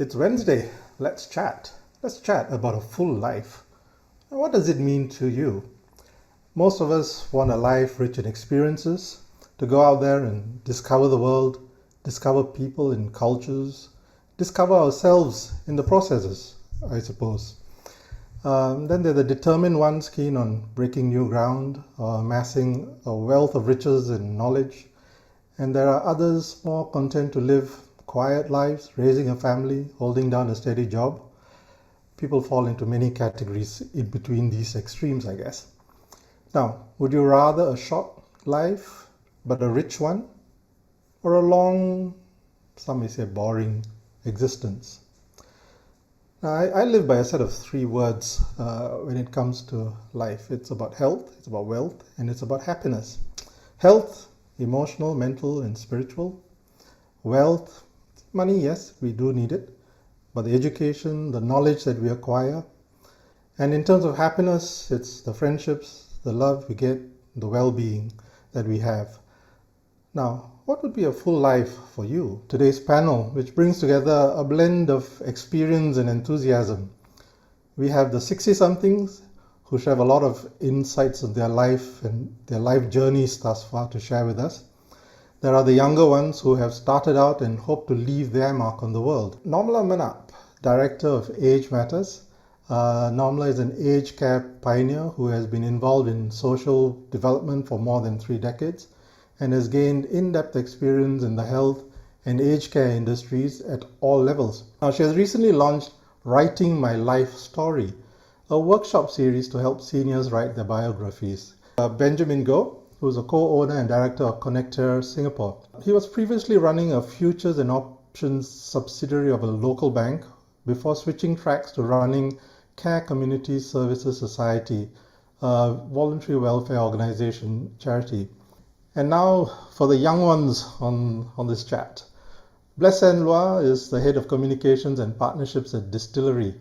It's Wednesday. Let's chat. Let's chat about a full life. What does it mean to you? Most of us want a life rich in experiences, to go out there and discover the world, discover people and cultures, discover ourselves in the processes, I suppose. Then there are the determined ones keen on breaking new ground, amassing a wealth of riches and knowledge. And there are others more content to live quiet lives, raising a family, holding down a steady job. People fall into many categories in between these extremes, I guess. Now, would you rather a short life, but a rich one, or a long, some may say boring, existence? Now, I live by a set of three words when it comes to life. It's about health, it's about wealth, and it's about happiness. Health, emotional, mental, and spiritual. Wealth, money, yes, we do need it, but the education, the knowledge that we acquire. And in terms of happiness, it's the friendships, the love we get, the well-being that we have. Now, what would be a full life for you? Today's panel, which brings together a blend of experience and enthusiasm. We have the 60-somethings who share a lot of insights of their life and their life journeys thus far to share with us. There are the younger ones who have started out and hope to leave their mark on the world. Normala Manap, Director of Age Matters. Normala is an aged care pioneer who has been involved in social development for more than 3 decades and has gained in-depth experience in the health and aged care industries at all levels. Now, she has recently launched Writing My Life Story, a workshop series to help seniors write their biographies. Benjamin Goh, who is a co-owner and director of Connector Singapore. He was previously running a futures and options subsidiary of a local bank before switching tracks to running Care Community Services Society, a voluntary welfare organization charity. And now for the young ones on this chat. Blessann Luah is the head of communications and partnerships at Distillery.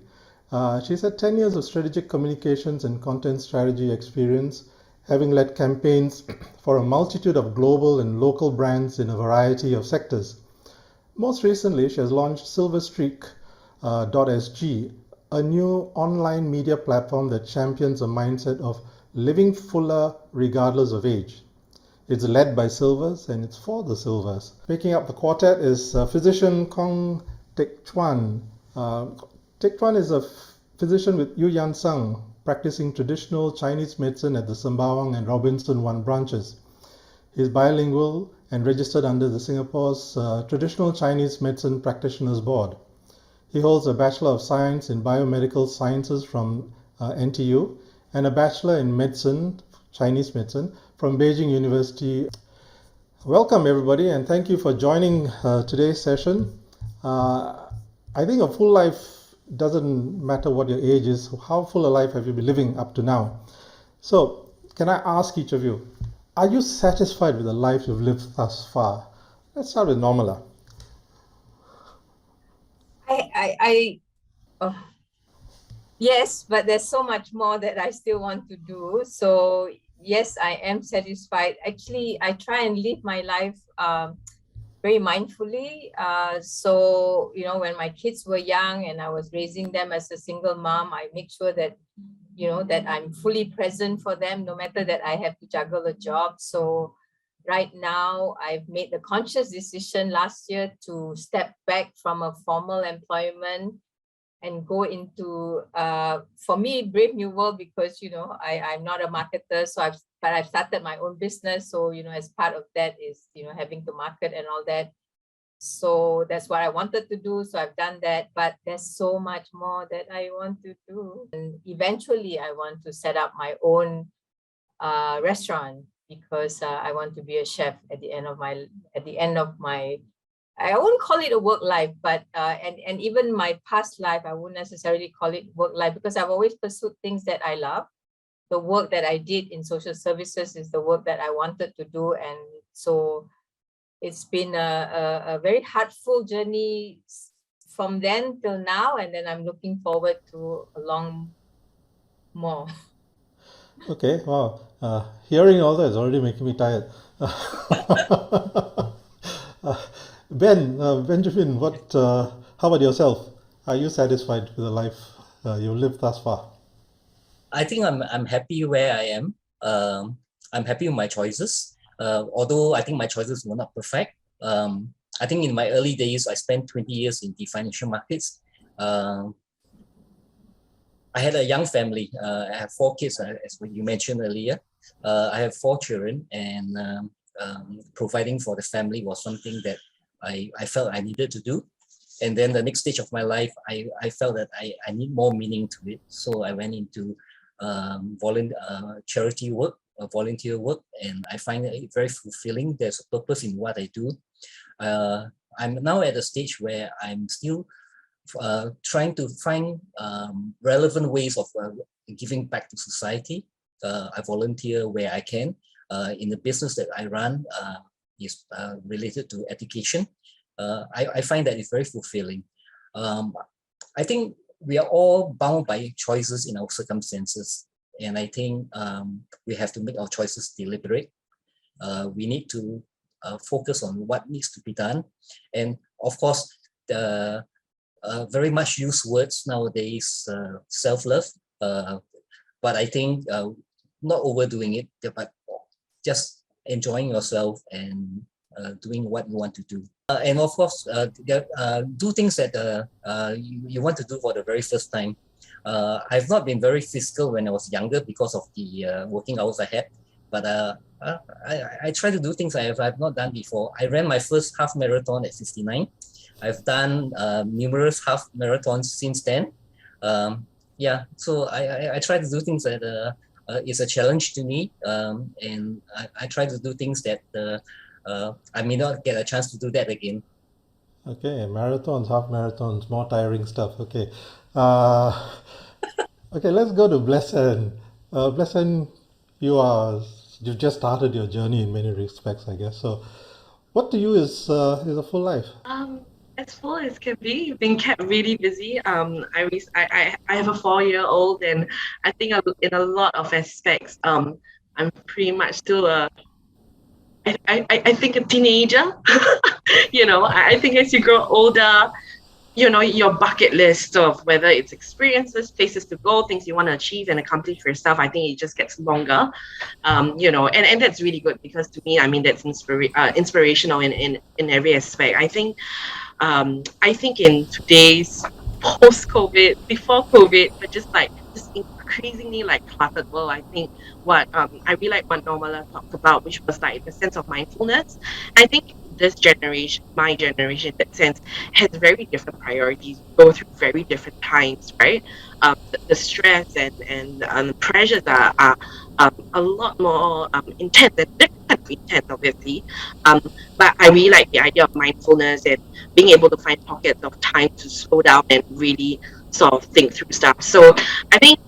She's had 10 years of strategic communications and content strategy experience, having led campaigns for a multitude of global and local brands in a variety of sectors. Most recently, she has launched SilverStreak.sg, a new online media platform that champions a mindset of living fuller regardless of age. It's led by Silvers and it's for the Silvers. Making up the quartet is physician Teck Chuan. Teck Chuan is a physician with余仁生, practicing traditional Chinese medicine at the Sembawang and Robinson 1 branches. He is bilingual and registered under the Singapore's Traditional Chinese Medicine Practitioners Board. He holds a Bachelor of Science in Biomedical Sciences from NTU and a Bachelor in Medicine, Chinese Medicine, from Beijing University. Welcome everybody and thank you for joining today's session. I think a full life doesn't matter what your age is. How full a life have you been living up to now? So, can I ask each of you, are you satisfied with the life you've lived thus far? Let's start with Normala. Yes, but there's so much more that I still want to do. So yes, I am satisfied. Actually, I try and live my life very mindfully. So, when my kids were young and I was raising them as a single mom, I make sure that, that I'm fully present for them, no matter that I have to juggle a job. So right now, I've made the conscious decision last year to step back from a formal employment and go into, for me, brave new world, because, I'm not a marketer, so I've started my own business. So, as part of that is, having to market and all that. So that's what I wanted to do. So I've done that, but there's so much more that I want to do. And eventually I want to set up my own restaurant, because I want to be a chef at the end of my, I won't call it a work life, but and even my past life, I wouldn't necessarily call it work life, because I've always pursued things that I love. The work that I did in social services is the work that I wanted to do. And so it's been a very heartful journey from then till now. And then I'm looking forward to a long more. Okay, wow. Hearing all that is already making me tired. Benjamin, how about yourself? Are you satisfied with the life you've lived thus far? I think I'm happy where I am. I'm happy with my choices. Although I think my choices were not perfect. I think in my early days, I spent 20 years in the financial markets. I had a young family. I have 4 kids, as you mentioned earlier. I have 4 children, and providing for the family was something that I felt I needed to do. And then the next stage of my life, I felt that I need more meaning to it. So I went into charity work, volunteer work, and I find it very fulfilling. There's a purpose in what I do. I'm now at a stage where I'm still trying to find relevant ways of giving back to society. I volunteer where I can. In the business that I run is related to education. I find that it's very fulfilling. I think we are all bound by choices in our circumstances. And I think we have to make our choices deliberate. We need to focus on what needs to be done. And of course, the very much used words nowadays, self-love. But I think not overdoing it, but just enjoying yourself and doing what you want to do. And of course, do things that you want to do for the very first time. I've not been very physical when I was younger because of the working hours I had, but I try to do things I've not done before. I ran my first half marathon at 59. I've done numerous half marathons since then. Yeah, so I try to do things that is a challenge to me, and I try to do things that I may not get a chance to do that again. Okay, marathons, half marathons, more tiring stuff. Okay. Okay, let's go to Blessann. Blessann, you've just started your journey in many respects, I guess. So, what to you is a full life? As full as can be. Been kept really busy. I have a 4-year-old, and I think in a lot of aspects, I'm pretty much still I think a teenager. I think as you grow older, your bucket list of whether it's experiences, places to go, things you want to achieve and accomplish for yourself, I think it just gets longer. And that's really good, because to me, I mean, that's inspirational in every aspect. I think in today's post-COVID, before COVID, but just increasingly cluttered world, I think what I really like what Normala talked about, which was like the sense of mindfulness. I think this generation, my generation, in that sense, has very different priorities, go through very different times, right? The stress and the pressures are a lot more intense, and different kind of intense, obviously. But I really like the idea of mindfulness and being able to find pockets of time to slow down and really sort of think through stuff. So I think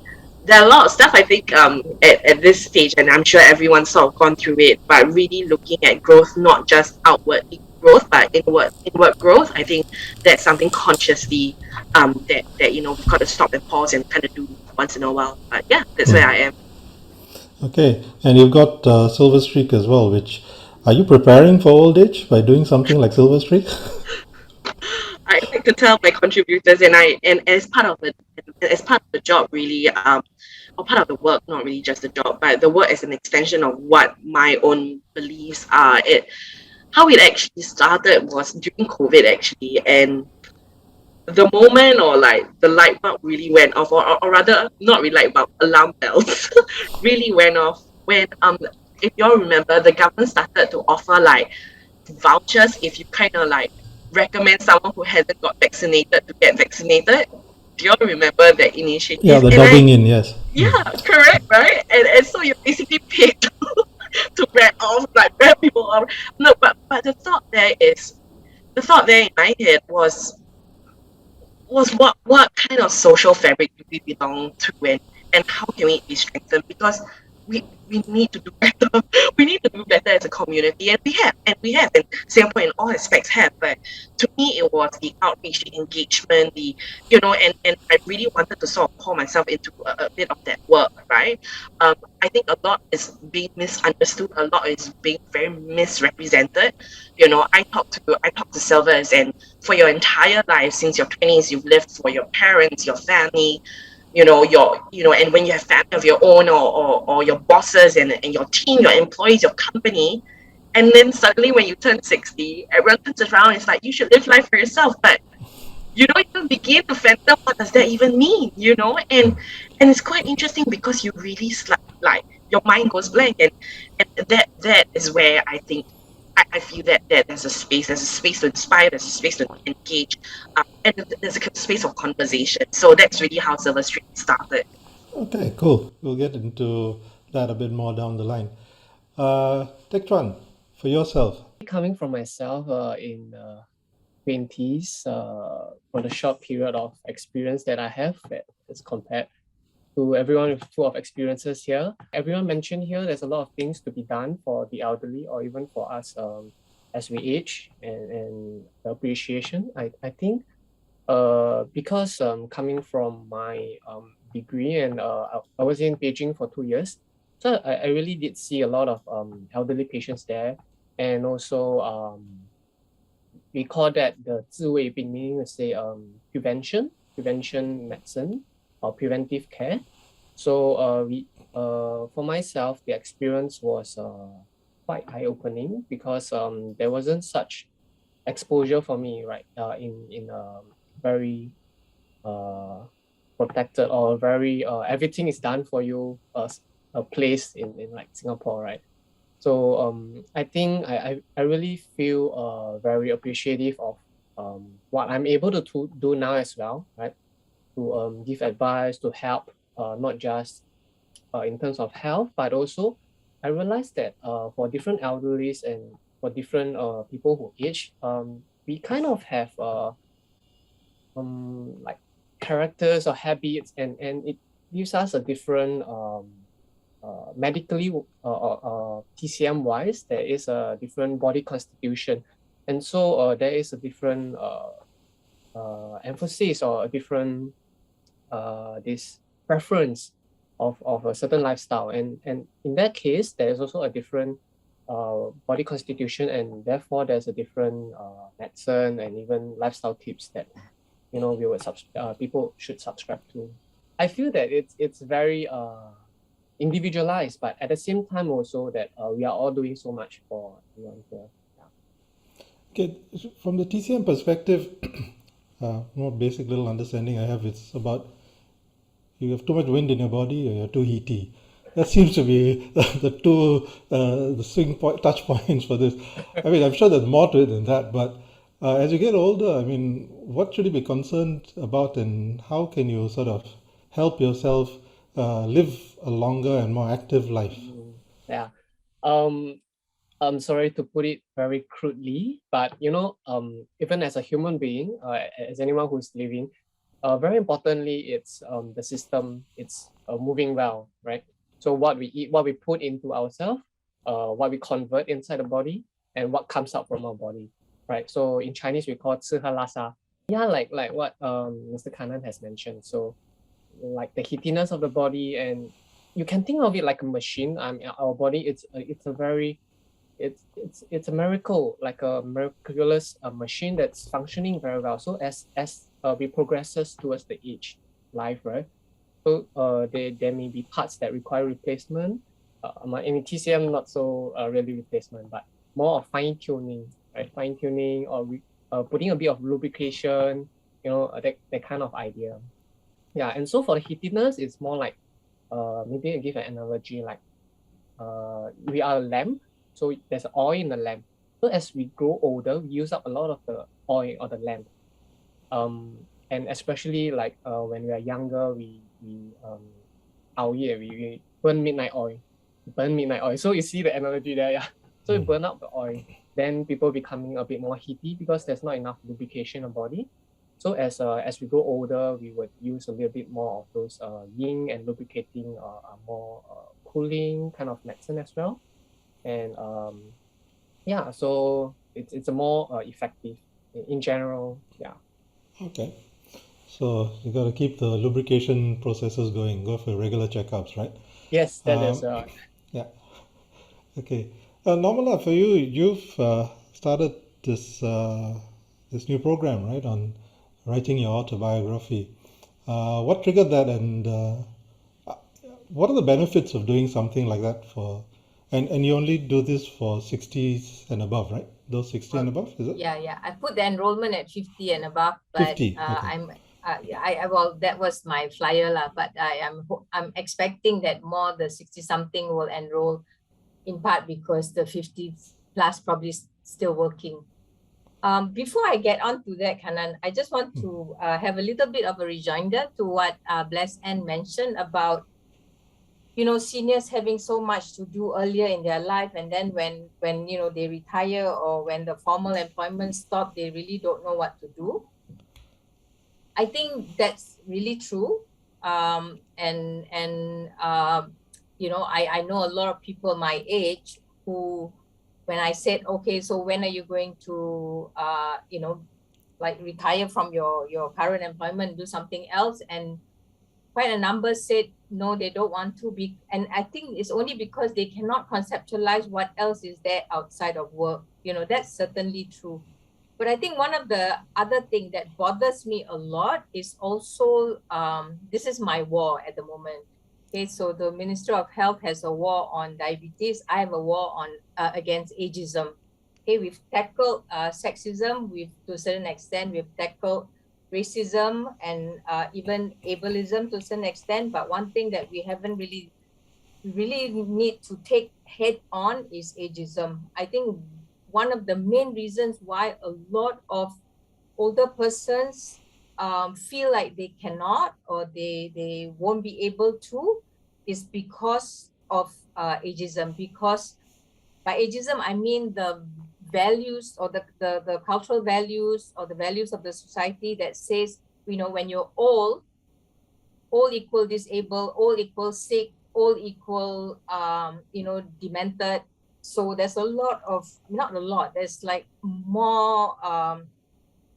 there are a lot of stuff, I think, at this stage, and I'm sure everyone's sort of gone through it, but really looking at growth, not just outward growth, but inward growth. I think that's something consciously that we've got to stop and pause and kind of do once in a while. But yeah, that's where I am. Okay, and you've got SilverStreak as well, which, are you preparing for old age by doing something like SilverStreak? I like to tell my contributors, and as part of the job, really, or part of the work, not really just the job, but the work is an extension of what my own beliefs are. How it actually started was during COVID, actually, and the moment, or like the light bulb really went off, or rather not really light bulb, alarm bells really went off when if you all remember, the government started to offer like vouchers if you kind of like recommend someone who hasn't got vaccinated to get vaccinated. Do you all remember that initiative? Yeah, the doubling in, yes. Yeah, correct, right? And so you basically paid to wrap people off. No, but the thought there in my head was what kind of social fabric do we belong to, and how can we be strengthened? Because we need to do better. We need to do better as a community, and we have, and Singapore in all aspects have. But to me, it was the outreach, the engagement, and I really wanted to sort of pour myself into a bit of that work, right? I think a lot is being misunderstood. A lot is being very misrepresented. I talk to Silvers, and for your entire life, since your 20s, you've lived for your parents, your family, and when you have family of your own, or your bosses and your team, your employees, your company, and then suddenly when you turn 60, everyone turns around and it's like, you should live life for yourself. But you don't even begin to fathom what does that even mean, and it's quite interesting because you really like your mind goes blank, and that is where I think I feel that there's a space to inspire, there's a space to engage, and there's a space of conversation. So that's really how SilverStreak started. Okay, cool. We'll get into that a bit more down the line. Teck Chuan, for yourself. Coming from myself in 20s, for the short period of experience that I have, as compared to everyone full of experiences here. Everyone mentioned here there's a lot of things to be done for the elderly or even for us as we age, and the appreciation. I think because coming from my degree, and I was in Beijing for 2 years, so I really did see a lot of elderly patients there, and also we call that the 自卫病, meaning to say prevention medicine or preventive care. So for myself, the experience was quite eye-opening because there wasn't such exposure for me, right? In a very protected or very everything is done for you a place in like Singapore, right? So I think I really feel very appreciative of what I'm able to do now as well, right? To give advice, to help, not just in terms of health, but also I realized that for different elderlies and for different people who age, we kind of have like characters or habits, and it gives us a different medically TCM wise, there is a different body constitution, and so there is a different emphasis or a different this preference of a certain lifestyle, and in that case there is also a different body constitution, and therefore there's a different medicine and even lifestyle tips that we would people should subscribe to. I feel that it's very individualized, but at the same time also that we are all doing so much for everyone here. Okay, from the TCM perspective, more basic little understanding I have, it's about you have too much wind in your body or you're too heaty. That seems to be the two the touch points for this. I mean, I'm sure there's more to it than that, but as you get older, I mean, what should you be concerned about, and how can you sort of help yourself live a longer and more active life? Yeah. I'm sorry to put it very crudely, but even as a human being, as anyone who's living, very importantly, it's the system. It's moving well, right? So what we eat, what we put into ourselves, what we convert inside the body, and what comes out from our body, right? So in Chinese we call it 吃喝拉撒. Yeah, like what Mr. Kanan has mentioned. So like the heatiness of the body, and you can think of it like a machine. Our body, it's a miracle, like a miraculous machine that's functioning very well. So as we progresses towards the age life, right? So there may be parts that require replacement. In TCM, not so really replacement, but more of fine tuning, right? Fine tuning or putting a bit of lubrication, that kind of idea. Yeah, and so for the heatiness, it's more like maybe I give an analogy like we are a lamp. So there's oil in the lamp. So as we grow older, we use up a lot of the oil or the lamp. And especially like when we are younger, we burn midnight oil. So you see the analogy there, yeah. So we burn out the oil. Then people becoming a bit more heaty because there's not enough lubrication in the body. So as we grow older, we would use a little bit more of those yin and lubricating, more cooling kind of medicine as well. And yeah, so it's a more effective in general. Yeah. Okay. So you got to keep the lubrication processes going. Go for regular checkups, right? Yes, that is. Yeah. Okay. Normala, for you, you've started this this new program, right, on writing your autobiography. What triggered that, and what are the benefits of doing something like that for? And you only do this for 60s and above, right? Those 60 and above, is it? Yeah. I put the enrollment at 50 and above, but 50, okay. well, that was my flyer lah. But I'm expecting that more the 60 something will enroll, in part because the 50 plus probably still working. Before I get on to that, Kanan, I just want to have a little bit of a rejoinder to what Blessann mentioned about, seniors having so much to do earlier in their life, and then when they retire or when the formal employment stop, they really don't know what to do. I think that's really true. I know a lot of people my age who, when I said, okay, so when are you going to retire from your current employment, do something else, and quite a number said no, they don't want to be. And I think it's only because they cannot conceptualize what else is there outside of work. That's certainly true. But I think one of the other thing that bothers me a lot is also, this is my war at the moment. Okay, so the Minister of Health has a war on diabetes. I have a war on against ageism. Okay, we've tackled sexism to a certain extent. We've tackled racism and even ableism to a certain extent. But one thing that we haven't really need to take head on is ageism. I think one of the main reasons why a lot of older persons feel like they cannot or they won't be able to is because of ageism. Because by ageism, I mean the values or the cultural values or the values of the society that says, when you're old, all equal disabled, all equal sick, all equal, demented. So there's a lot of, not a lot, there's like more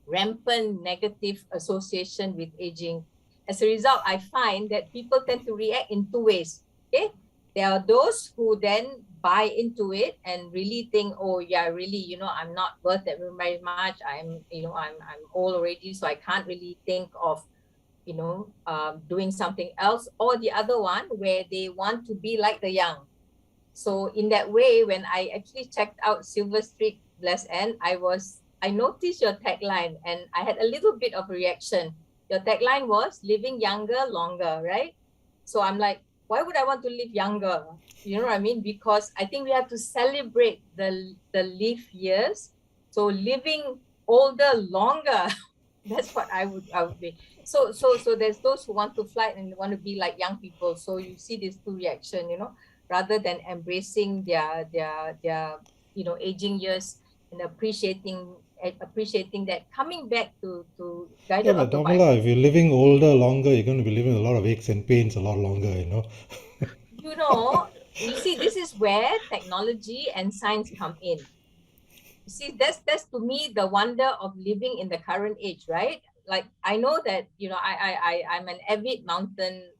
rampant negative association with aging. As a result, I find that people tend to react in two ways. Okay, there are those who then buy into it and really think, oh yeah, really, I'm not worth it very much. I'm old already, so I can't really think of, doing something else. Or the other one where they want to be like the young. So in that way, when I actually checked out SilverStreak, Blessann, I noticed your tagline and I had a little bit of a reaction. Your tagline was living younger, longer, right? So I'm like, why would I want to live younger? You know what I mean? Because I think we have to celebrate the live years. So living older, longer, that's what I would be. So there's those who want to fly and want to be like young people. So you see these two reactions, rather than embracing their aging years and appreciating that, coming back to guided but Normala, if you're living older, longer, you're going to be living a lot of aches and pains a lot longer, You see, this is where technology and science come in. You see, that's to me the wonder of living in the current age, right? Like I know that I'm an avid mountain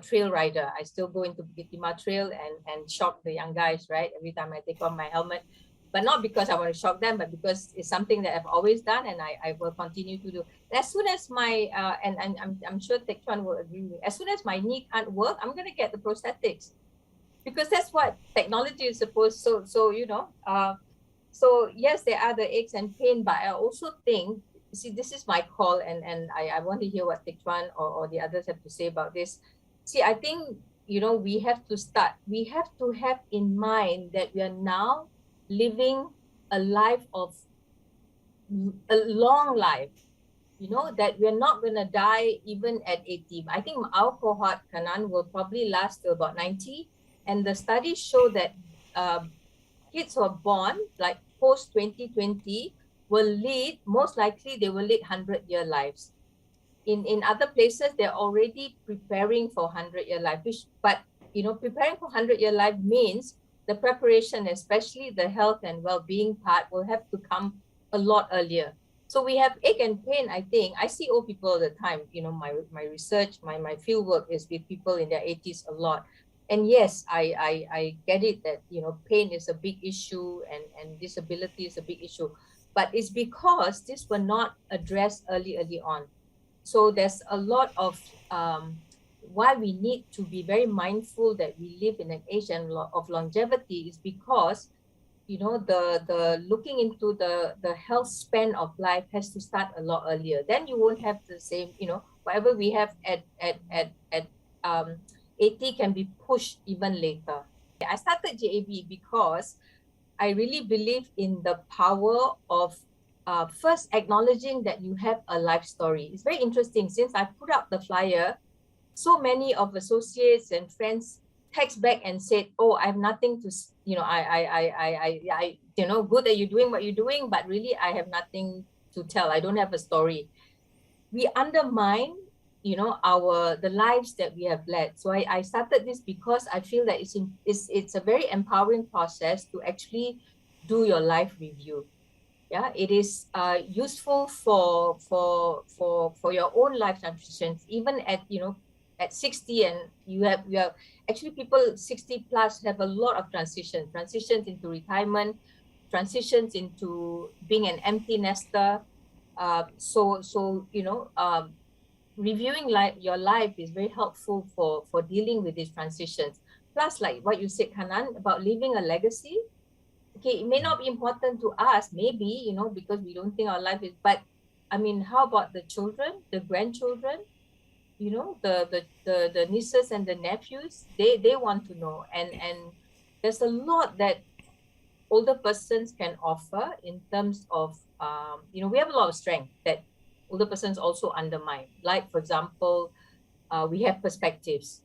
trail rider. I still go into Bukit Timah Trail and shock the young guys, right? Every time I take off my helmet, but not because I want to shock them, but because it's something that I've always done and I will continue to do. As soon as my and I'm sure Chuan will agree with me. As soon as my knee can't work, I'm gonna get the prosthetics, because that's what technology is supposed. So yes, there are the aches and pain, but I also think, see, this is my call, and I want to hear what Chuan or the others have to say about this. See, I think we have to have in mind that we are now living a life of a long life, that we're not going to die even at 80. I think our cohort, Kanan, will probably last till about 90. And the studies show that kids who are born like post 2020 most likely they will lead 100-year lives. In other places, they're already preparing for 100-year life, but preparing for 100-year life means the preparation, especially the health and well-being part, will have to come a lot earlier. So we have ache and pain. I think I see old people all the time. My research, my field work is with people in their 80s a lot. And yes, I get it that pain is a big issue and disability is a big issue. but it's because these were not addressed early on. So there's a lot of why we need to be very mindful that we live in an age of longevity is because, you know, the looking into the health span of life has to start a lot earlier. Then you won't have the same, you know, whatever we have at 80 can be pushed even later. I started JAB because I really believe in the power of first acknowledging that you have a life story. It's very interesting. Since I put out the flyer, so many of associates and friends text back and said, "Oh, I have nothing to, you know, I you know, good that you're doing what you're doing, but really I have nothing to tell. I don't have a story." We undermine, you know, the lives that we have led. So I started this because I feel that it's a very empowering process to actually do your life review. Yeah, it is useful for your own life transitions, even at, you know, at 60, and you have actually people 60 plus have a lot of transitions into retirement, transitions into being an empty nester. So you know, reviewing your life is very helpful for dealing with these transitions. Plus, like what you said, Hanan, about leaving a legacy. Okay, it may not be important to us, maybe, you know, because we don't think our life is, but I mean, how about the children, the grandchildren, you know, the nieces and the nephews? They want to know, and there's a lot that older persons can offer in terms of, you know, we have a lot of strength that older persons also undermine. Like, for example, we have perspectives,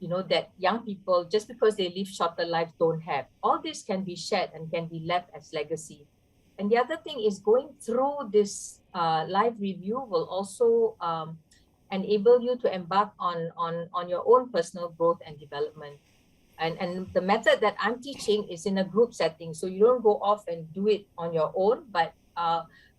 you know, that young people, just because they live shorter lives, don't have. All this can be shared and can be left as legacy. And the other thing is, going through this live review will also enable you to embark on your own personal growth and development. And the method that I'm teaching is in a group setting. So you don't go off and do it on your own, but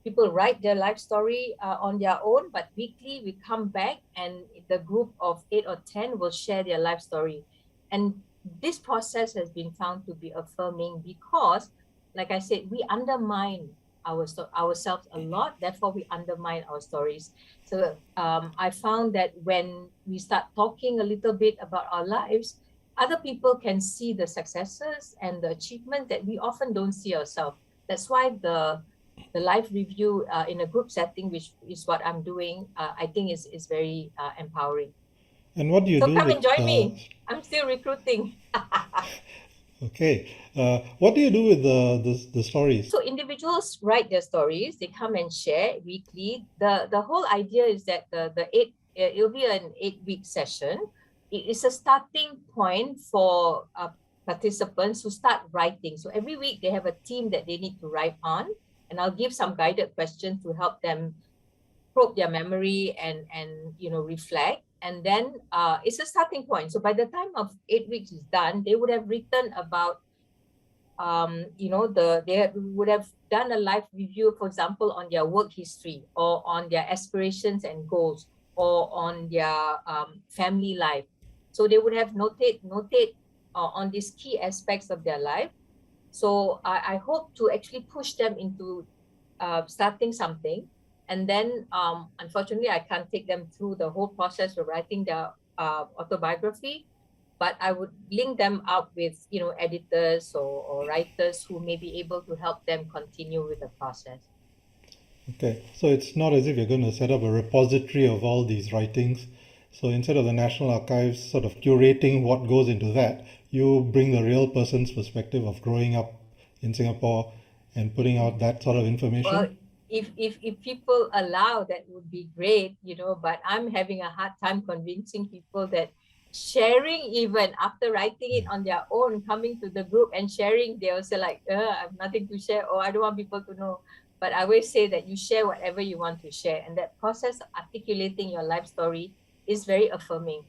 people write their life story on their own, but weekly we come back and the group of 8 or 10 will share their life story. And this process has been found to be affirming because, like I said, we undermine ourselves a lot, therefore we undermine our stories. So I found that when we start talking a little bit about our lives, other people can see the successes and the achievements that we often don't see ourselves. That's why the live review in a group setting, which is what I'm doing, I think is very empowering. And what do you so do come with and join me. I'm still recruiting. Okay, what do you do with the stories? So individuals write their stories, they come and share weekly. The whole idea is that it'll be an 8-week session. It is a starting point for participants who start writing. So every week they have a theme that they need to write on, and I'll give some guided questions to help them probe their memory and you know, reflect. And then it's a starting point. So by the time of 8 weeks is done, they would have written about you know, they would have done a life review, for example, on their work history or on their aspirations and goals or on their family life. So they would have noted on these key aspects of their life. So I hope to actually push them into starting something. And then unfortunately, I can't take them through the whole process of writing their autobiography, but I would link them up with, you know, editors or writers who may be able to help them continue with the process. Okay, so it's not as if you're going to set up a repository of all these writings. So instead of the National Archives sort of curating what goes into that, you bring the real person's perspective of growing up in Singapore and putting out that sort of information. Well, if people allow, that would be great, you know, but I'm having a hard time convincing people that sharing, even after writing it on their own, coming to the group and sharing, they also like, I have nothing to share, or I don't want people to know. But I always say that you share whatever you want to share, and that process of articulating your life story is very affirming.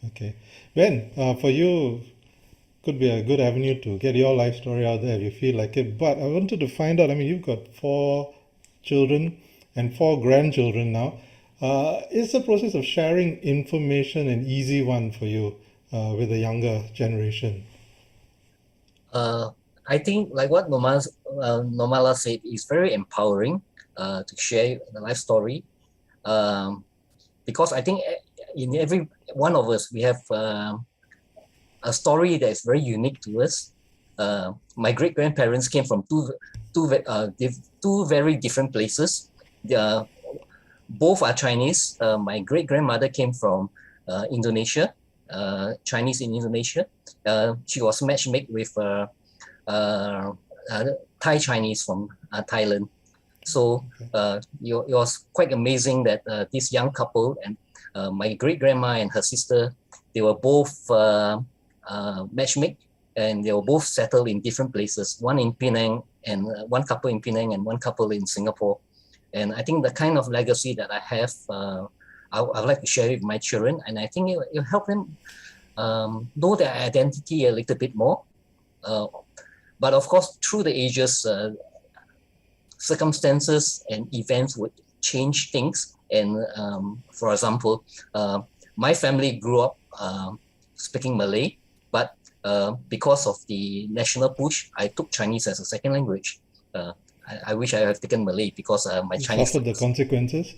Okay. Ben, for you, could be a good avenue to get your life story out there if you feel like it. But I wanted to find out, I mean, you've got 4 children and 4 grandchildren now. Is the process of sharing information an easy one for you with the younger generation? I think like what Normala said is very empowering to share the life story, because I think in every one of us we have a story that is very unique to us. My great grandparents came from two very different places. Both are Chinese. My great grandmother came from Indonesia, Chinese in Indonesia. She was matchmade with Thai Chinese from Thailand. So it was quite amazing that this young couple and my great grandma and her sister, they were both matchmade, and they were both settled in different places. One in Penang, and one couple in Penang, and one couple in Singapore. And I think the kind of legacy that I have, I'd like to share it with my children, and I think it'll help them know their identity a little bit more. But of course, through the ages, circumstances and events would change things. And for example, my family grew up speaking Malay, but because of the national push, I took Chinese as a second language. I wish I have taken Malay because my Chinese. Suffered the consequences.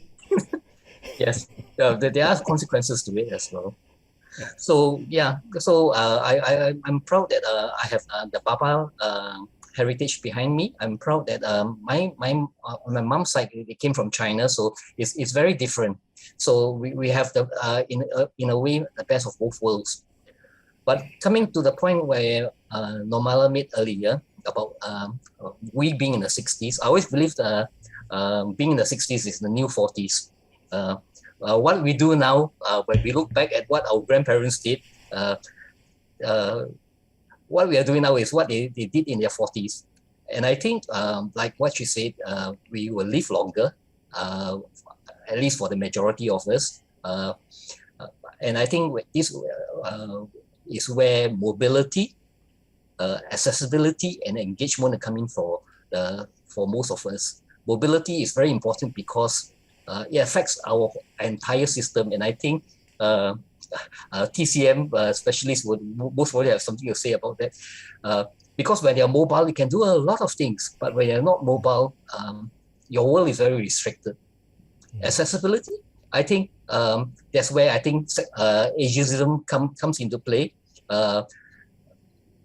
Yes, there are consequences to it as well. So yeah, so I'm proud that I have the Papa heritage behind me. I'm proud that my on my mom's side, they came from China, so it's very different. So we have the in a way the best of both worlds. But coming to the point where Normala made earlier about we being in the 60s, I always believed being in the 60s is the new 40s. What we do now, when we look back at what our grandparents did, what we are doing now is what they did in their 40s. And I think, like what she said, we will live longer, at least for the majority of us. And I think this is where mobility, accessibility, and engagement are coming for most of us. Mobility is very important because it affects our entire system, and I think TCM specialists would most probably have something to say about that. Because when you're mobile, you can do a lot of things, but when you're not mobile, your world is very restricted. Accessibility, I think that's where I think ageism comes into play.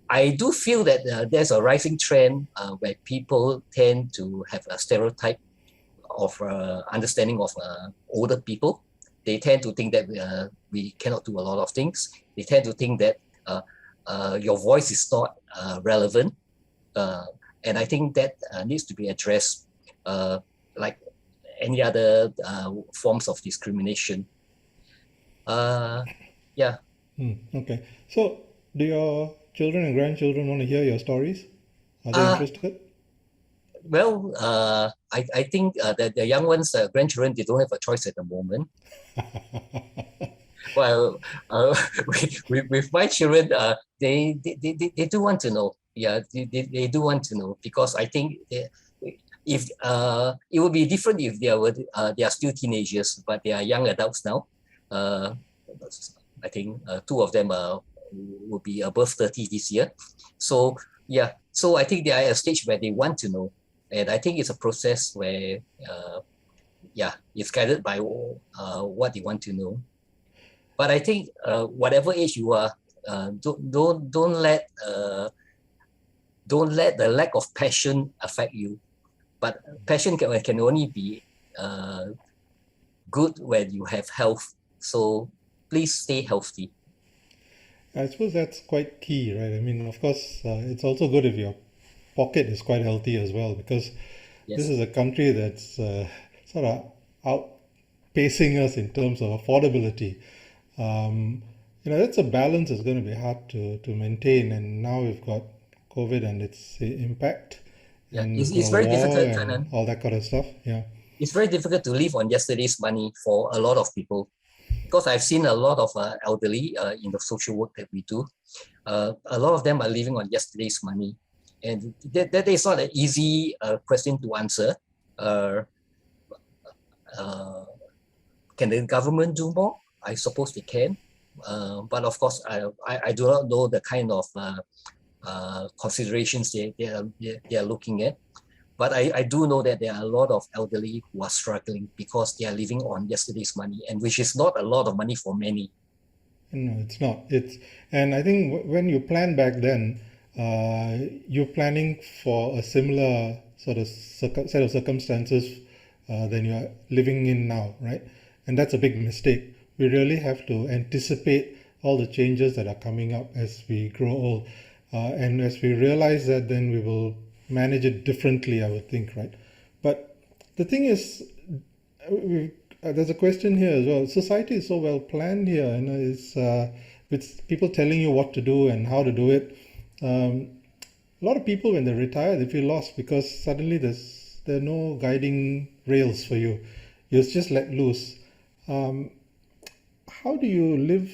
I do feel that there's a rising trend where people tend to have a stereotype of understanding of older people. They tend to think that we cannot do a lot of things. They tend to think that your voice is not relevant. And I think that needs to be addressed like any other forms of discrimination. Yeah. Okay. So do your children and grandchildren want to hear your stories? Are they interested? Well, I think that the young ones, grandchildren, they don't have a choice at the moment. Well, with my children, they do want to know. Yeah, they do want to know, because I think if it would be different if they are still teenagers, but they are young adults now. I think two of them will be above 30 this year. So yeah, so I think they are at a stage where they want to know. And I think it's a process where, it's guided by what they want to know. But I think whatever age you are, don't let the lack of passion affect you. But passion can only be good when you have health. So please stay healthy. I suppose that's quite key, right? I mean, of course, it's also good if your pocket is quite healthy as well, because this is a country that's sort of outpacing us in terms of affordability. That's a balance that's going to be hard to maintain, and now we've got COVID and its impact, and it's very difficult, and all that kind of stuff. Yeah, it's very difficult to live on yesterday's money for a lot of people, because I've seen a lot of elderly in the social work that we do. A lot of them are living on yesterday's money. And that is not an easy question to answer. Can the government do more? I suppose they can. But of course, I do not know the kind of considerations they are looking at. But I do know that there are a lot of elderly who are struggling because they are living on yesterday's money, and which is not a lot of money for many. No, it's not. And I think when you plan back then, you're planning for a similar sort of set of circumstances than you are living in now, right? And that's a big mistake. We really have to anticipate all the changes that are coming up as we grow old. And as we realize that, then we will manage it differently, I would think, right? But the thing is, there's a question here as well. Society is so well planned here, it's with people telling you what to do and how to do it. A lot of people, when they retire, they feel lost because suddenly there are no guiding rails for you. You're just let loose. How do you live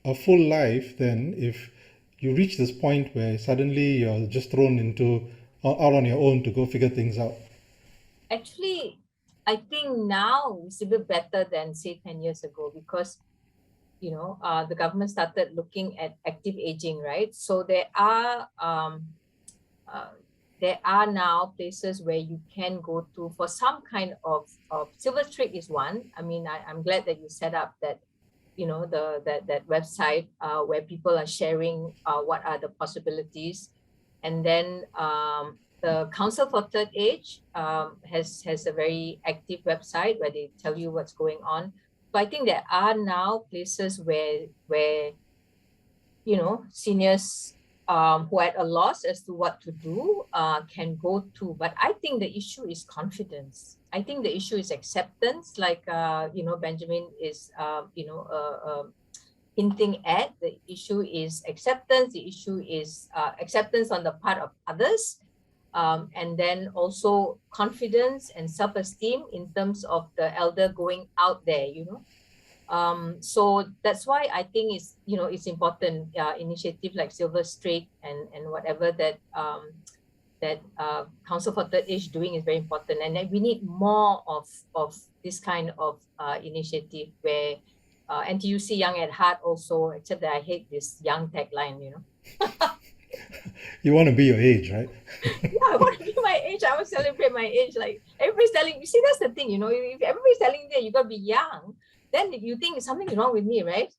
a full life then if you reach this point where suddenly you're just thrown out on your own to go figure things out? Actually, I think now it's a bit better than say 10 years ago because, the government started looking at active aging, right? So there are now places where you can go to for some kind of SilverStreak is one. I mean, I'm glad that you set up that, that website where people are sharing what are the possibilities. And then the Council for Third Age has a very active website where they tell you what's going on. So I think there are now places where seniors who are at a loss as to what to do can go to. But I think the issue is confidence. I think the issue is acceptance, like Benjamin is hinting at. The issue is acceptance. The issue is acceptance on the part of others, and then also confidence and self-esteem in terms of the elder going out there. So that's why I think it's important. Initiative like SilverStreak and whatever that Council for Third Age doing is very important, and then we need more of this kind of initiative where NTUC Young at Heart also, except that I hate this young tagline, You want to be your age, right? Yeah, I want to be my age. I want to celebrate my age. Like everybody's telling you, see, that's the thing, if everybody's telling you got to be young, then you think something is wrong with me, right?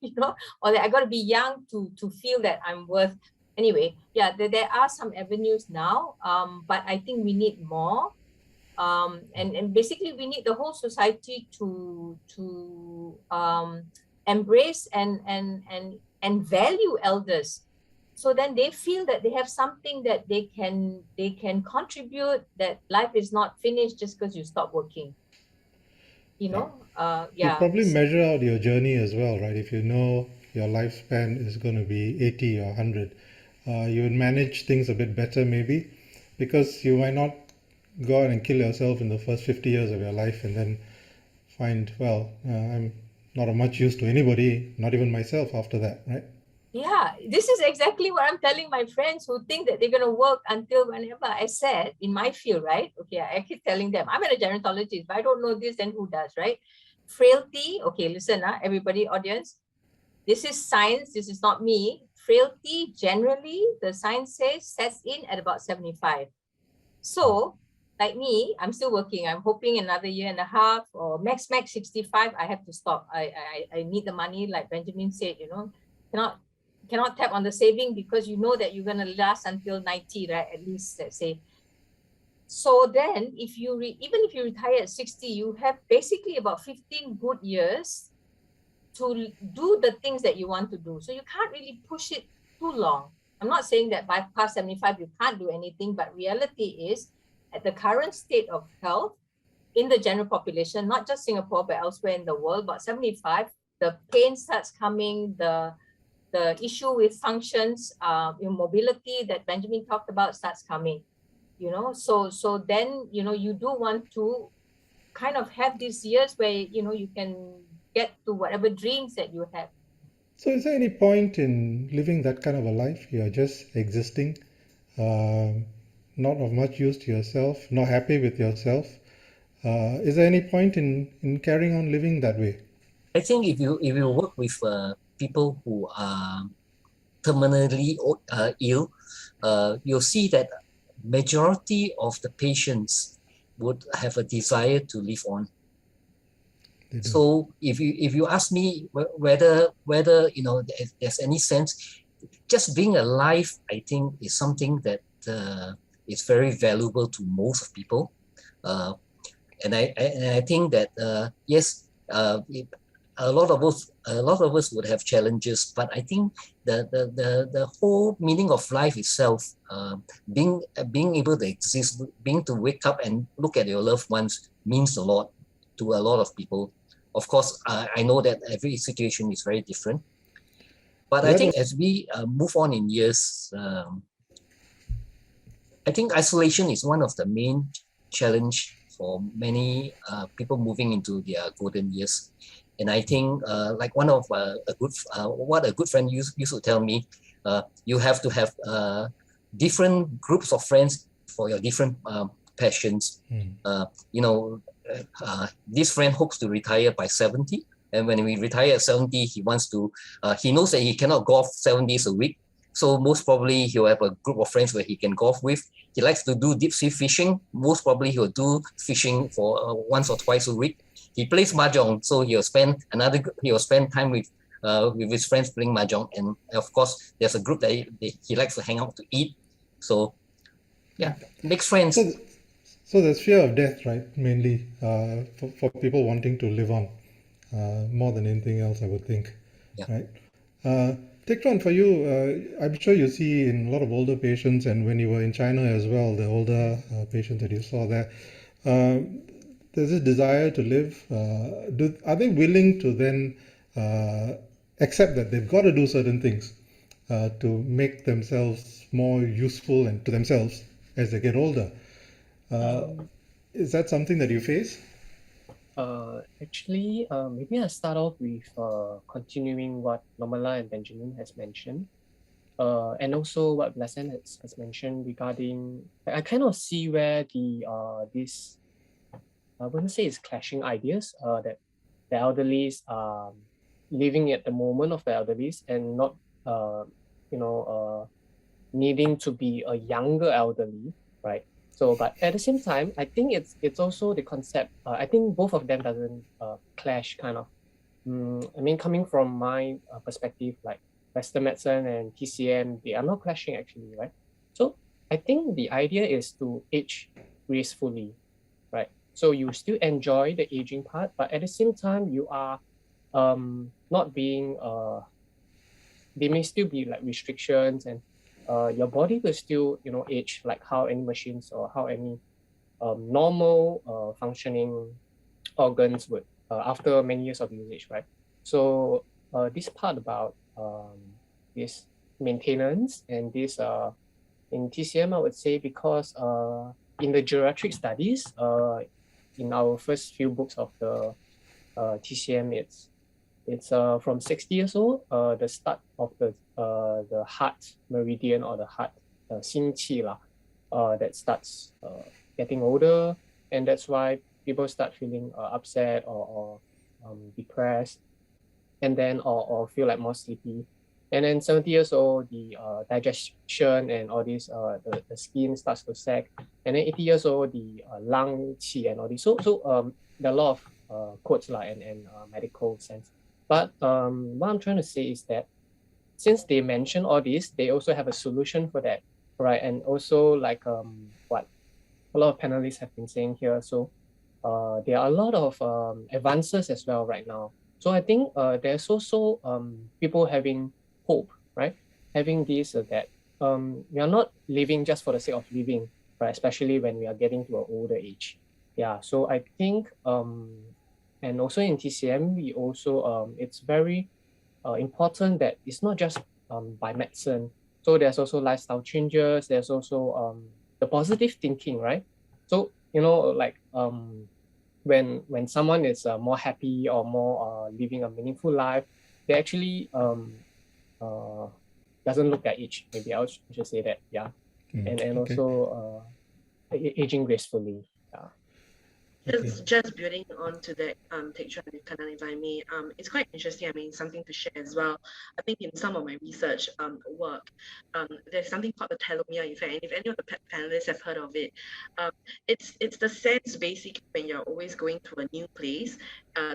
Or that I got to be young to feel that I'm worth. Anyway, yeah, there are some avenues now, but I think we need more. And basically we need the whole society to embrace and value elders. So then they feel that they have something that they can contribute, that life is not finished just because you stop working. You probably measure out your journey as well, right? If you know your lifespan is going to be 80 or 100, you would manage things a bit better maybe, because you might not go out and kill yourself in the first 50 years of your life and then find, I'm not of much use to anybody, not even myself after that, right? Yeah, this is exactly what I'm telling my friends who think that they're going to work until whenever. I said in my field, right? Okay, I keep telling them, I'm a gerontologist. If I don't know this, then who does, right? Frailty, okay, listen, everybody, audience. This is science, this is not me. Frailty, generally, the science says, sets in at about 75. So, like me, I'm still working. I'm hoping another year and a half or max 65, I have to stop. I need the money, like Benjamin said, cannot tap on the saving because you know that you're going to last until 90, right? At least, let's say. So then if you even if you retire at 60, you have basically about 15 good years to do the things that you want to do. So you can't really push it too long. I'm not saying that by past 75 you can't do anything, but reality is at the current state of health in the general population, not just Singapore but elsewhere in the world, about 75, the pain starts coming, the issue with functions, mobility that Benjamin talked about starts coming, so then, you do want to kind of have these years where, you can get to whatever dreams that you have. So is there any point in living that kind of a life? You're just existing, not of much use to yourself, not happy with yourself. Is there any point in carrying on living that way? I think if you work with people who are terminally ill, you'll see that majority of the patients would have a desire to live on. So if you ask me whether there's any sense, just being alive, I think is something that is very valuable to most people, and I think that yes, a lot of us would have challenges, but I think the whole meaning of life itself, being able to exist, being to wake up and look at your loved ones means a lot to a lot of people. Of course, I know that every situation is very different, but I think as we move on in years, I think isolation is one of the main challenge for many people moving into their golden years. And I think like one of what a good friend used to tell me, you have to have different groups of friends for your different passions. This friend hopes to retire by 70. And when we retire at 70, he wants to, he knows that he cannot golf 7 days a week. So most probably he'll have a group of friends where he can golf with. He likes to do deep sea fishing. Most probably he'll do fishing for once or twice a week. He plays mahjong, so he'll spend time with his friends playing mahjong. And of course, there's a group that he likes to hang out to eat. So yeah, makes friends. So there's fear of death, right? Mainly for people wanting to live on more than anything else, I would think. Yeah. Right. Teck, for you, I'm sure you see in a lot of older patients, and when you were in China as well, the older patients that you saw there, there's this desire to live. Are they willing to then accept that they've got to do certain things to make themselves more useful and to themselves as they get older? Is that something that you face? Actually, maybe I'll start off with continuing what Normala and Benjamin has mentioned, and also what Blessann has mentioned regarding. I kind of see where this I wouldn't say it's clashing ideas. That the elderlies are living at the moment of the elderlies and not needing to be a younger elderly, right? So, but at the same time, I think it's also the concept. I think both of them doesn't clash, kind of. I mean, coming from my perspective, like Western medicine and TCM, they are not clashing actually, right? So I think the idea is to age gracefully, right? So you still enjoy the aging part, but at the same time, you are not being. There may still be like restrictions and. Your body will still, age like how any machines or how any normal functioning organs would after many years of usage, right? So this part about this maintenance and this in TCM, I would say because in the geriatric studies, in our first few books of the TCM, it's from 60 years old, the start of the heart meridian or the heart 心气 that starts getting older, and that's why people start feeling upset or depressed, and then or feel like more sleepy. And then 70 years old, the digestion and all this, the skin starts to sag, and then 80 years old, the lung qi and all this. So there are a lot of quotes and medical sense. But what I'm trying to say is that since they mention all this, they also have a solution for that, right? And also like what a lot of panelists have been saying here. So there are a lot of advances as well right now. So I think there's also people having hope, right? Having this that we are not living just for the sake of living, right? Especially when we are getting to an older age. Yeah. So I think and also in TCM, we also it's very important that it's not just by medicine. So there's also lifestyle changes. There's also the positive thinking, right? So like when someone is more happy or more living a meaningful life, they actually doesn't look at age. Maybe I should say that, yeah. And okay. also aging gracefully. Yeah. Just building on to that, Teck, Chuan, if I may, it's quite interesting. I mean, something to share as well. I think in some of my research work, there's something called the telomere effect, and if any of the panelists have heard of it, it's the sense basically when you're always going to a new place,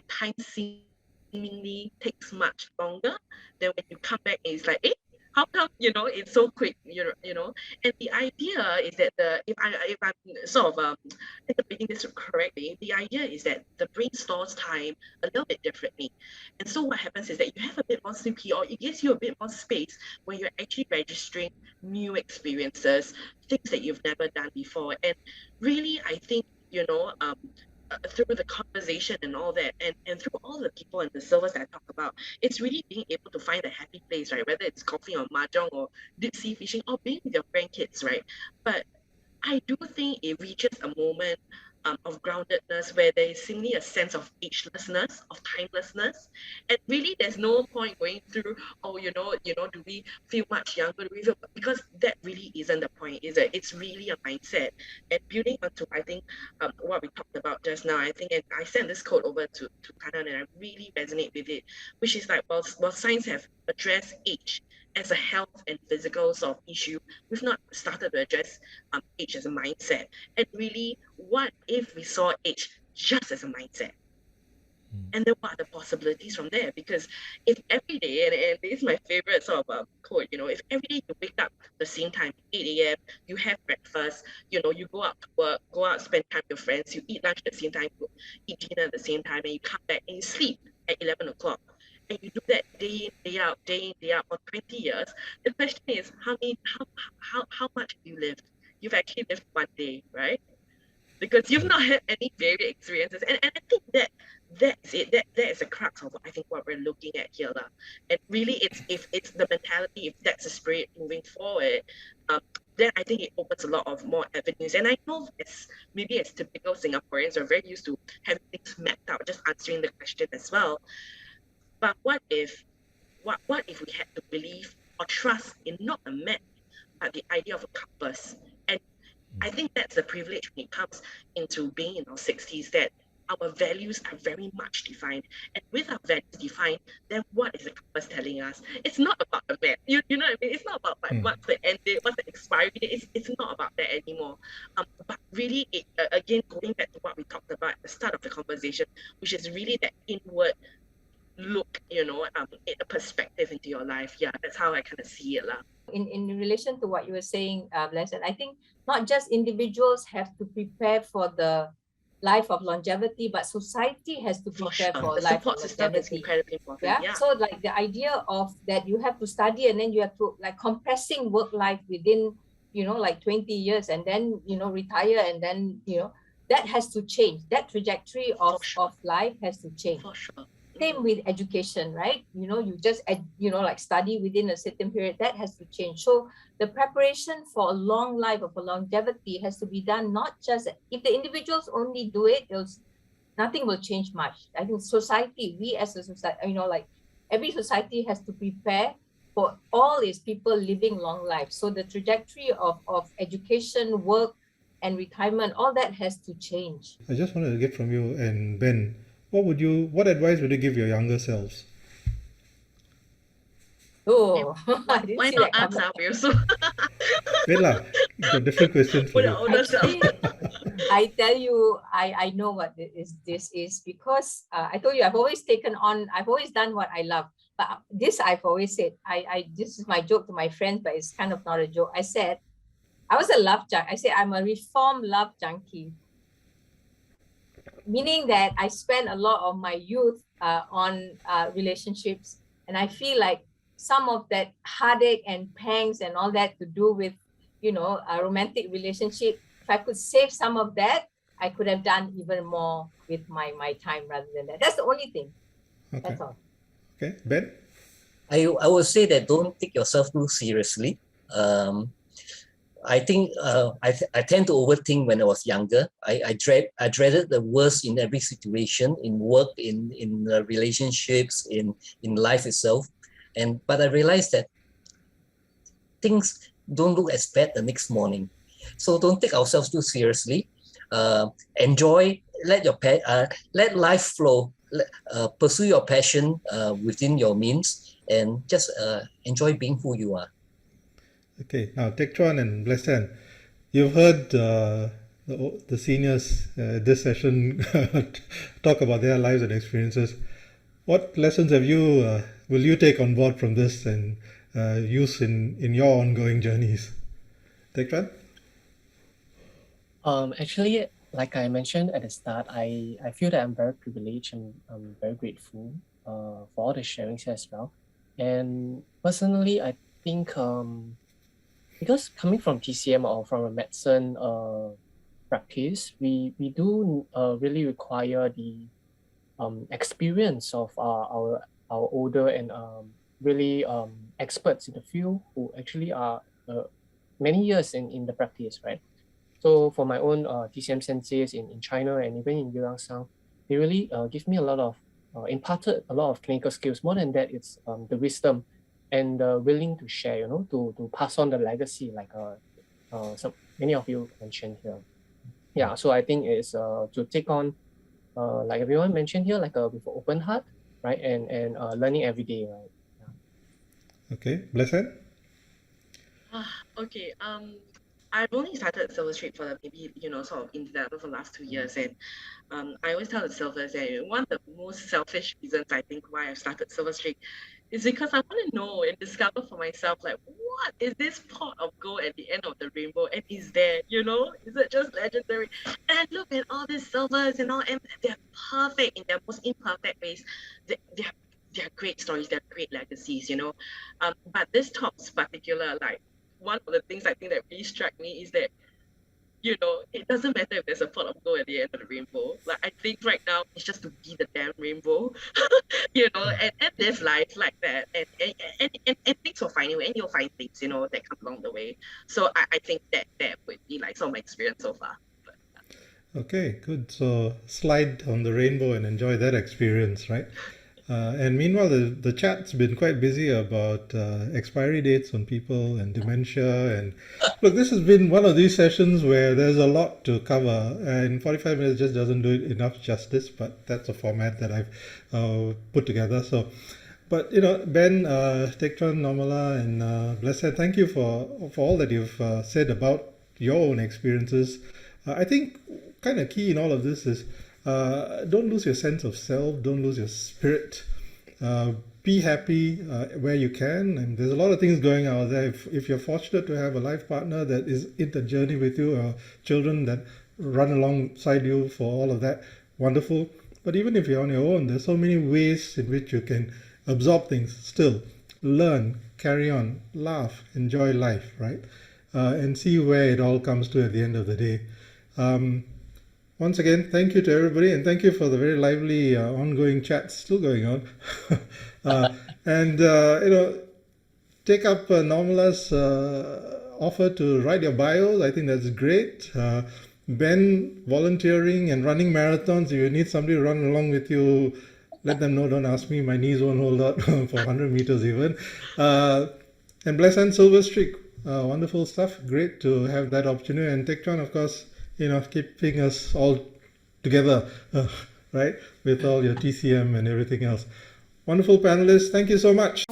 time seemingly takes much longer than when you come back and it's like, how come it's so quick, and the idea is that if I'm sort of interpreting this correctly, the idea is that the brain stores time a little bit differently, and so what happens is that you have a bit more sleepy, or it gives you a bit more space when you're actually registering new experiences, things that you've never done before. And really, I think through the conversation and all that, and through all the people and the servers that I talk about, it's really being able to find a happy place, right? Whether it's golfing or mahjong or deep sea fishing or being with your grandkids, right? But I do think it reaches a moment of groundedness where there is simply a sense of agelessness, of timelessness, and really there's no point going through, do we feel much younger? Do we feel, because that really isn't the point, is it? It's really a mindset. And building onto, I think, what we talked about just now, I think, and I sent this quote over to Kanan, and I really resonate with it, which is like, while science have addressed age as a health and physical sort of issue, we've not started to address age as a mindset. And really, what if we saw age just as a mindset? And then what are the possibilities from there? Because if every day, and this is my favorite sort of quote, if every day you wake up the same time, 8 a.m., you have breakfast, you go out to work, go out, spend time with your friends, you eat lunch at the same time, you eat dinner at the same time, and you come back and you sleep at 11 o'clock. And you do that day in, day out for 20 years, the question is, how much have you lived? You've actually lived one day, right? Because you've not had any varied experiences. And I think that's it. That is the crux of what we're looking at here. And really, if it's the mentality, if that's the spirit moving forward, then I think it opens a lot of more avenues. And I know as typical Singaporeans are very used to having things mapped out, just answering the question as well. But what if we had to believe or trust in not a map, but the idea of a compass? And I think that's the privilege when it comes into being in our 60s, that our values are very much defined. And with our values defined, then what is the compass telling us? It's not about the map. You know what I mean? It's not about what's the end date, what's the expiry date. It's not about that anymore. But really, again, going back to what we talked about at the start of the conversation, which is really that inward look, a perspective into your life. Yeah, that's how I kind of see it. In relation to what you were saying, Blessann, I think not just individuals have to prepare for the life of longevity, but society has to prepare for the life support of system longevity. is incredibly important. Yeah. So like the idea of that you have to study and then you have to like compressing work life within, like 20 years and then, retire and then, that has to change. That trajectory of life has to change. For sure. Same with education, right? You just, like study within a certain period, that has to change. So the preparation for a long life, of a longevity, has to be done, not just, if the individuals only do it, nothing will change much. I think society, we as a society, like every society has to prepare for all its people living long lives. So the trajectory of education, work, and retirement, all that has to change. I just wanted to get from you and Ben, what advice would you give your younger selves? Oh, why not ask also? Wait lah, it's a different question for you. Actually, I tell you, I know what this is because I told you I've always done what I love. But this I've always said, this is my joke to my friends, but it's kind of not a joke. I said, I was a love junkie. I said I'm a reformed love junkie. Meaning that I spent a lot of my youth on relationships, and I feel like some of that heartache and pangs and all that to do with, a romantic relationship, if I could save some of that, I could have done even more with my time rather than that. That's the only thing. Okay. That's all. Okay, Ben? I would say that don't take yourself too seriously. I think I tend to overthink when I was younger. I dreaded the worst in every situation, in work, in relationships, in life itself. But I realized that things don't look as bad the next morning. So don't take ourselves too seriously. Enjoy let life flow. Pursue your passion within your means, and just enjoy being who you are. Okay, now Teck, Chuan and Blessann, you've heard the seniors this session talk about their lives and experiences. What lessons will you take on board from this and use in your ongoing journeys? Teck, Chuan? Actually, like I mentioned at the start, I feel that I'm very privileged and I'm very grateful for all the sharings here as well. And personally, I think because coming from TCM or from a medicine practice, we do really require the experience of our older and really experts in the field who actually are many years in the practice, right? So for my own TCM senseis in China and even in Yuan, they really give me a lot of, imparted a lot of clinical skills. More than that, it's the wisdom and willing to share, to pass on the legacy like many of you mentioned here. Yeah, so I think it's to take on, like everyone mentioned here, like with an open heart, right? And learning every day, right? Yeah. Okay, Blessann? Okay. I've only started SilverStreak for maybe, sort of in development for the last 2 years. And I always tell the Silvers that one of the most selfish reasons I think why I've started SilverStreak is because I want to know and discover for myself, like, what is this pot of gold at the end of the rainbow? And is there, is it just legendary? And I look at all these silvers and all, and they're perfect in their most imperfect ways. They're great stories, they're great legacies, But this top's particular, like, one of the things I think that really struck me is that, it doesn't matter if there's a pot of gold at the end of the rainbow. Like, I think right now it's just to be the damn rainbow, and live life like that. And things will find you, and you'll find things, that come along the way. So I think that would be like some experience so far. Okay, good. So slide on the rainbow and enjoy that experience, right? And meanwhile, the chat's been quite busy about expiry dates on people and dementia. And look, this has been one of these sessions where there's a lot to cover, and 45 minutes just doesn't do it enough justice. But that's a format that I've put together. So, but Ben, Teck, Chuan, Normala, and Blessann, thank you for all that you've said about your own experiences. I think kind of key in all of this is, don't lose your sense of self, don't lose your spirit. Be happy where you can, and there's a lot of things going out there. If you're fortunate to have a life partner that is in the journey with you, or children that run alongside you for all of that, wonderful. But even if you're on your own, there's so many ways in which you can absorb things, still learn, carry on, laugh, enjoy life, right? And see where it all comes to at the end of the day. Once again, thank you to everybody, and thank you for the very lively ongoing chats still going on. And take up Normala's offer to write your bios. I think that's great. Ben volunteering and running marathons. If you need somebody to run along with you, let them know. Don't ask me. My knees won't hold out for 100 meters even. And Blessann, SilverStreak. Wonderful stuff. Great to have that opportunity. And Teck, Chuan, of course, keeping us all together, right, with all your TCM and everything else. Wonderful panelists. Thank you so much.